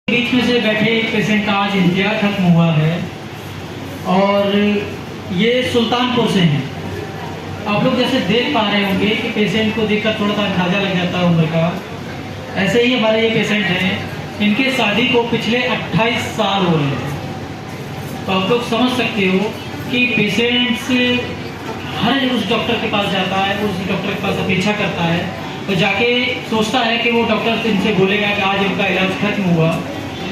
बीच में से बैठे एक पेशेंट का आज इंतजार खत्म हुआ है और ये सुल्तानपुर से हैं। आप लोग जैसे देख पा रहे होंगे कि पेशेंट को देखकर थोड़ा सा अंदाजा लग जाता है उम्र का। ऐसे ही हमारे ये पेशेंट हैं, इनके शादी को पिछले 28 साल हो रहे हैं। तो आप लोग समझ सकते हो कि पेशेंट्स हर उस डॉक्टर के पास जाता है, उस डॉक्टर के पास अपेक्षा करता है तो जाके सोचता है कि वो डॉक्टर इनसे बोलेगा कि आज इनका इलाज खत्म हुआ,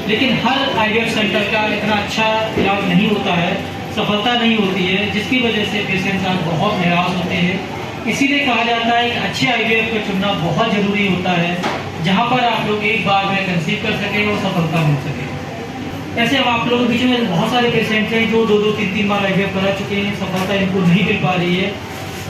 लेकिन हर आईवीएफ सेंटर का इतना अच्छा इलाज नहीं होता है, सफलता नहीं होती है, जिसकी वजह से पेशेंट्स आज बहुत निराश होते हैं। इसीलिए कहा जाता है कि अच्छे आईवीएफ को चुनना बहुत ज़रूरी होता है, जहाँ पर आप लोग एक बार में कंसीव कर सकें और सफलता मिल सके। ऐसे अब आप लोगों के बीच में बहुत सारे पेशेंट्स हैं जो 2-2, 3-3 बार आईवीएफ करा चुके हैं, सफलता इनको नहीं मिल पा रही है।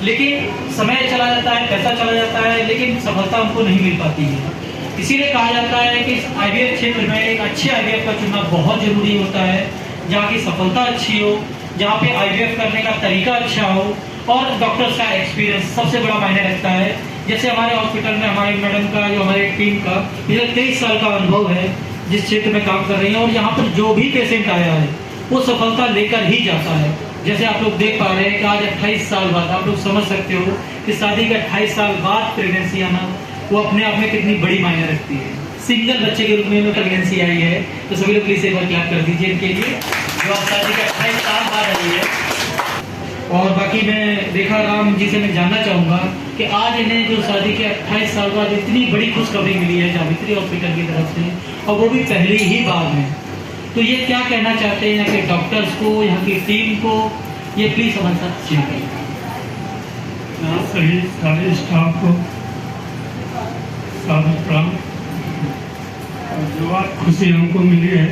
लेकिन समय चला जाता है, पैसा चला जाता है, लेकिन सफलता उनको नहीं मिल पाती है। इसीलिए कहा जाता है कि आईवीएफ क्षेत्र में एक अच्छे आईवीएफ का चुनना बहुत ज़रूरी होता है, जहाँ की सफलता अच्छी हो, जहाँ पे आईवीएफ करने का तरीका अच्छा हो और डॉक्टर्स का एक्सपीरियंस सबसे बड़ा मायने रखता है। जैसे हमारे हॉस्पिटल में हमारे मैडम का, जो हमारे टीम का पिछले 23 साल का अनुभव है जिस क्षेत्र में काम कर रही हैं, और यहाँ पर जो भी पेशेंट आया है वो सफलता लेकर ही जाता है। जैसे आप लोग देख पा रहे हैं कि आज 28 साल बाद, आप लोग समझ सकते हो कि शादी के 28 साल बाद प्रेगनेंसी आना वो अपने आप में कितनी बड़ी मायने रखती है। सिंगल बच्चे के रूप में प्रेगनेंसी आई है, तो सभी लोग प्लीज एक बार क्लैप कर दीजिए इनके लिए, जो आज शादी के 28 साल बाद आई है। और बाकी मैं रेखा राम जी से मैं जानना चाहूँगा कि आज इन्हें जो शादी के 28 साल बाद इतनी बड़ी खुशखबरी मिली है जावित्री हॉस्पिटल की तरफ से, और वो भी पहली ही बार में, तो ये क्या कहना चाहते हैं यहाँ के डॉक्टर्स को, यहाँ की टीम को, ये प्लीज हमारे साथ शेयर करें। यहाँ सभी सारे स्टाफ को सादर प्रणाम। जो आज खुशी हमको मिली है,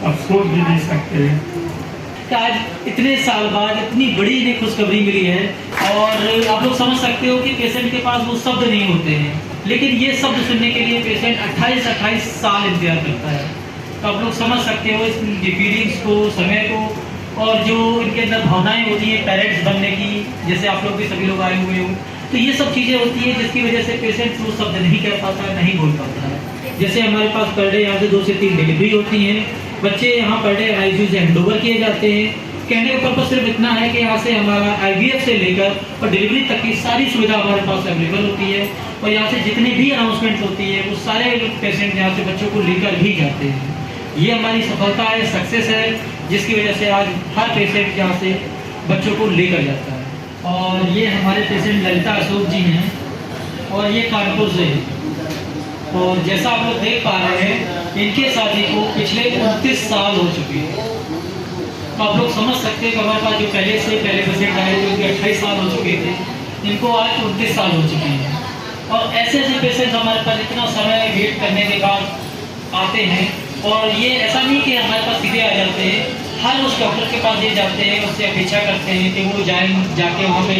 अफसोस भी दे सकते हैं कि आज इतने साल बाद इतनी बड़ी इन्हें खुशखबरी मिली है, और आप लोग समझ सकते हो कि पेशेंट के पास वो शब्द नहीं होते हैं, लेकिन ये शब्द सुनने के लिए पेशेंट 28 साल इंतजार करता है। तो आप लोग समझ सकते हो इसकी फीलिंग्स को, समय को, और जो इनके अंदर भावनाएं होती हैं पेरेंट्स बनने की, जैसे आप लोग भी सभी लोग आए हुए हो, तो ये सब चीज़ें होती हैं जिसकी वजह से पेशेंट वो शब्द नहीं कह पाता है, नहीं बोल पाता है। जैसे हमारे पास पर डे यहाँ से 2 से 3 डिलीवरी होती हैं, बच्चे यहाँ पर डे आईसीयू से हैंडओवर किए जाते हैं। कहने का पर्पज सिर्फ इतना है कि यहाँ से हमारा आईवीएफ से लेकर और डिलीवरी तक की सारी सुविधा हमारे पास अवेलेबल होती है, और यहाँ से जितनी भी अनाउंसमेंट होती है वो सारे पेशेंट यहाँ से बच्चों को लेकर भी जाते हैं। ये हमारी सफलता है, सक्सेस है, जिसकी वजह से आज हर पेशेंट यहाँ से बच्चों को लेकर जाता है। और ये हमारे पेशेंट ललिता अशोक जी हैं, और ये कानपुर से है। और जैसा आप लोग देख पा रहे हैं, इनके शादी को पिछले 29 साल हो चुके हैं। तो आप लोग समझ सकते हैं कि हमारे पास जो पहले पेशेंट आए जो कि 28 साल हो चुके थे, इनको आज 29 साल हो चुके हैं। और ऐसे ऐसे पेशेंट हमारे पास इतना समय वेट करने के बाद आते हैं, और ये ऐसा नहीं कि हमारे पास सीधे आ जाते हैं, हर उस डॉक्टर के पास ये जाते हैं, उससे अपेक्षा करते हैं कि वो जाके वहाँ पे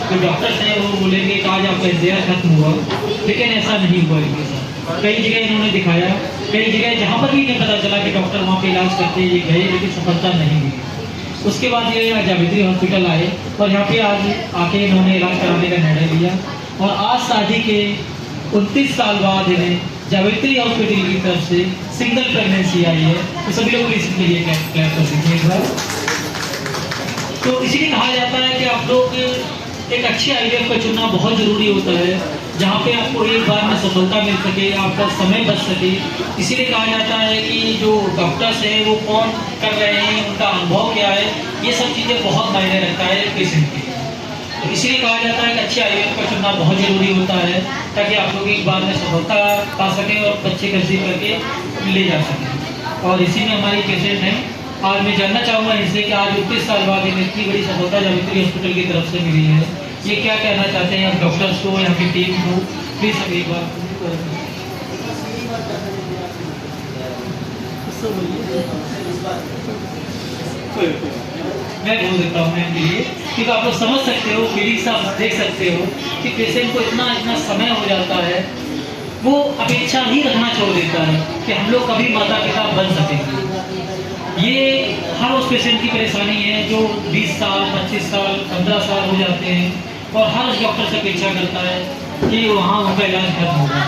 जो डॉक्टर्स हैं वो बोलेंगे कि आज आपका इंतजार खत्म हुआ, लेकिन ऐसा नहीं हुआ इनके साथ। कई जगह इन्होंने दिखाया, कई जगह जहाँ पर भी इन्हें पता चला कि डॉक्टर वहाँ पे इलाज करते ये गए, लेकिन सफलता नहीं मिली। उसके बाद ये जावित्री हॉस्पिटल आए, और यहाँ पे आज आके इन्होंने इलाज कराने का निर्णय लिया, और आज शादी के 29 साल बाद इन्हें जावित्री हॉस्पिटल की तरफ से सिंगल प्रेगनेंसी आई है। तो सभी लोग इसके लिए क्लैप कर सकते हैं एक बार। तो इसीलिए कहा जाता है कि आप लोग एक अच्छे आईवीएफ का चुनना बहुत ज़रूरी होता है, जहाँ पे आपको एक बार में सफलता मिल सके, आपका समय बच सके। इसीलिए कहा जाता है कि जो डॉक्टर्स हैं वो कौन कर रहे हैं, उनका अनुभव क्या है, ये सब चीज़ें बहुत मायने रखता है पेशेंट के। तो इसीलिए कहा जाता है कि अच्छे आईवीएफ का चुनना बहुत ज़रूरी होता है, ताकि आप लोग एक बार में सफलता पा सकें और बच्चे कंसीव करके ले जा सकें। और इसी में हमारी पेशेंट हैं। आज मैं जानना चाहूँगा इनसे कि आज 29 साल बाद इन्हें इतनी बड़ी सफलता जावित्री हॉस्पिटल की तरफ से मिली है, ये क्या कहना चाहते हैं आप डॉक्टर्स को, यहाँ की टीम को, प्लीज सब एक बार। मैं बोल देता हूँ इनके लिए, क्योंकि आप लोग समझ सकते हो, फीलिंग्स आप देख सकते हो कि पेशेंट को इतना समय हो जाता है, वो अपेक्षा ही रखना छोड़ देता है कि हम लोग कभी माता पिता बन सकेंगे। ये हर उस पेशेंट की परेशानी है जो 20 साल, 25 साल, 15 साल हो जाते हैं, और हर उस डॉक्टर से अपेक्षा करता है कि वहाँ उनका इलाज खत्म होगा।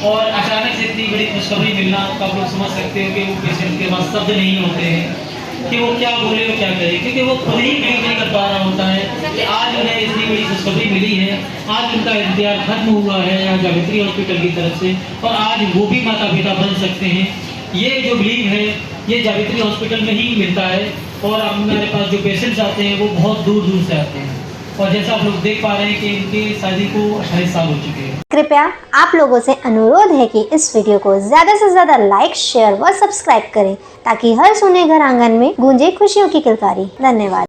और अचानक से इतनी बड़ी खुशखबरी मिलना तो आप लोग समझ सकते हो कि वो पेशेंट के पास शब्द नहीं होते हैं कि वो क्या बोले और क्या करे, क्योंकि वो खुद ही बिलीव नहीं कर पा रहा होता है कि आज उन्हें इतनी बड़ी खुशखबरी मिली है, आज उनका इंतजार खत्म हुआ है यहाँ जावित्री हॉस्पिटल की तरफ से, और आज वो भी माता पिता बन सकते हैं। ये जो बिलीव है ये जावित्री हॉस्पिटल में ही मिलता है। और अब हमारे पास जो पेशेंट्स आते हैं वो बहुत दूर दूर से आते हैं, और जैसा आप लोग देख पा रहे हैं कि इनकी शादी को 28 साल हो चुके हैं। कृपया आप लोगों से अनुरोध है कि इस वीडियो को ज्यादा से ज्यादा लाइक, शेयर व सब्सक्राइब करें ताकि हर सुने घर आंगन में गूंजे खुशियों की किलकारी। धन्यवाद।